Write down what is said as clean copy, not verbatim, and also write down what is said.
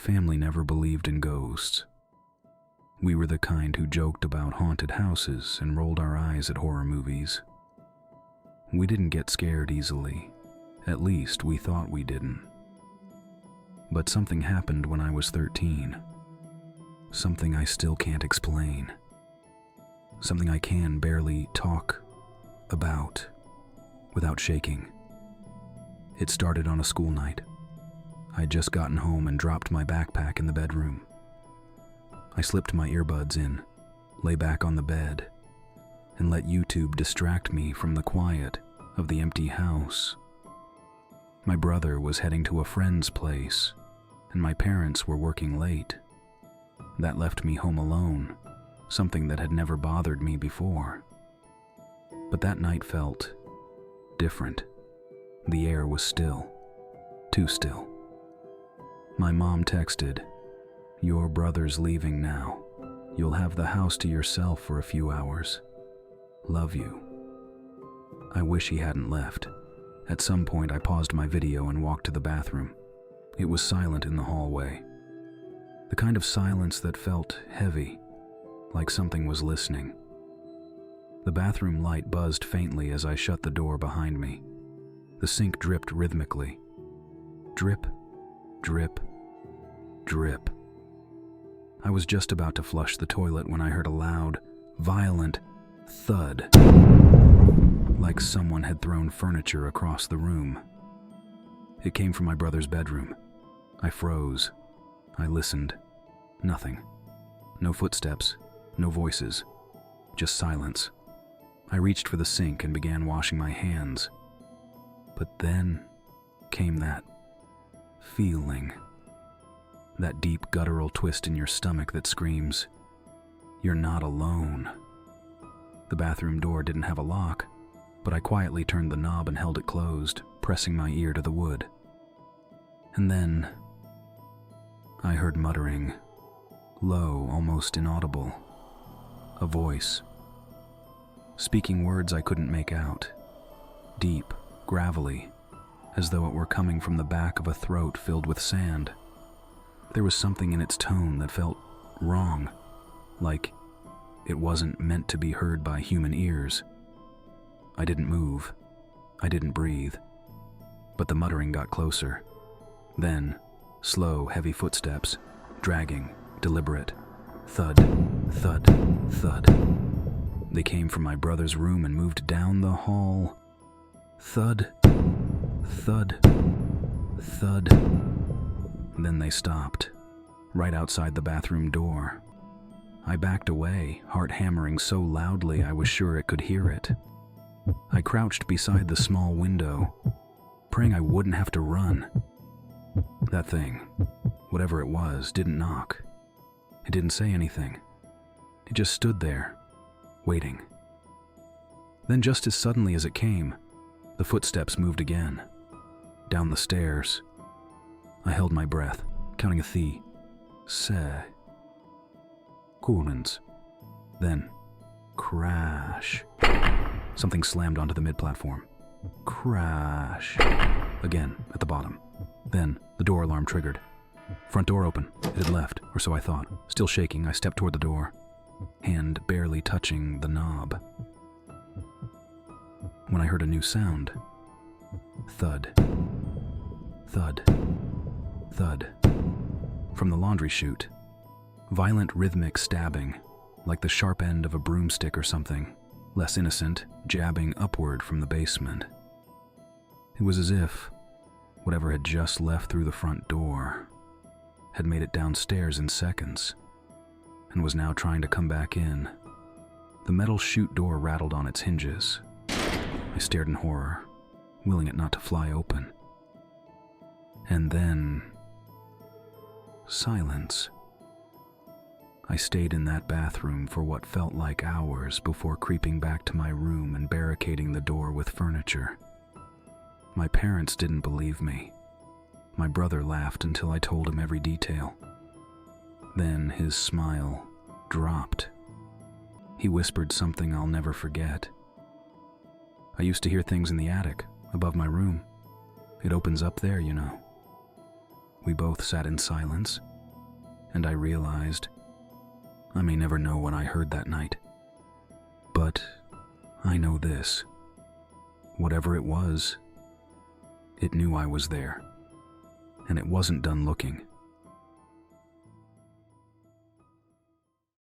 family never believed in ghosts. We were the kind who joked about haunted houses and rolled our eyes at horror movies. We didn't get scared easily. At least we thought we didn't. But something happened when I was 13. Something I still can't explain. Something I can barely talk about without shaking. It started on a school night. I'd just gotten home and dropped my backpack in the bedroom. I slipped my earbuds in, lay back on the bed, and let YouTube distract me from the quiet of the empty house. My brother was heading to a friend's place, and my parents were working late. That left me home alone, something that had never bothered me before. But that night felt different. The air was still, too still. My mom texted, "Your brother's leaving now. You'll have the house to yourself for a few hours. Love you." I wish he hadn't left. At some point I paused my video and walked to the bathroom. It was silent in the hallway. The kind of silence that felt heavy, like something was listening. The bathroom light buzzed faintly as I shut the door behind me. The sink dripped rhythmically. Drip, drip, drip. I was just about to flush the toilet when I heard a loud, violent thud, like someone had thrown furniture across the room. It came from my brother's bedroom. I froze. I listened. Nothing. No footsteps, no voices, just silence. I reached for the sink and began washing my hands. But then came that feeling. That deep guttural twist in your stomach that screams, "You're not alone." The bathroom door didn't have a lock, but I quietly turned the knob and held it closed, pressing my ear to the wood. And then I heard muttering, low, almost inaudible. A voice. Speaking words I couldn't make out. Deep, gravelly, as though it were coming from the back of a throat filled with sand. There was something in its tone that felt wrong, like it wasn't meant to be heard by human ears. I didn't move. I didn't breathe. But the muttering got closer. Then, slow, heavy footsteps, dragging, deliberate. Thud, thud, thud. They came from my brother's room and moved down the hall. Thud, thud, thud. Then they stopped, right outside the bathroom door. I backed away, heart hammering so loudly I was sure it could hear it. I crouched beside the small window, praying I wouldn't have to run. That thing, whatever it was, didn't knock. It didn't say anything. It just stood there, waiting. Then just as suddenly as it came, the footsteps moved again. Down the stairs. I held my breath, counting a thee. Se. Coolmans. Then, crash. Something slammed onto the mid-platform. Crash. Again, at the bottom. Then, the door alarm triggered. Front door open. It had left, or so I thought. Still shaking, I stepped toward the door, hand barely touching the knob. When I heard a new sound. Thud. Thud. Thud. From the laundry chute. Violent rhythmic stabbing, like the sharp end of a broomstick or something, less innocent, jabbing upward from the basement. It was as if whatever had just left through the front door had made it downstairs in seconds and was now trying to come back in. The metal chute door rattled on its hinges. I stared in horror, willing it not to fly open. And then silence. I stayed in that bathroom for what felt like hours before creeping back to my room and barricading the door with furniture. My parents didn't believe me. My brother laughed until I told him every detail. Then his smile dropped. He whispered something I'll never forget. I used to hear things in the attic, above my room. It opens up there, you know. We both sat in silence, and I realized I may never know what I heard that night. But I know this. Whatever it was, it knew I was there, and it wasn't done looking.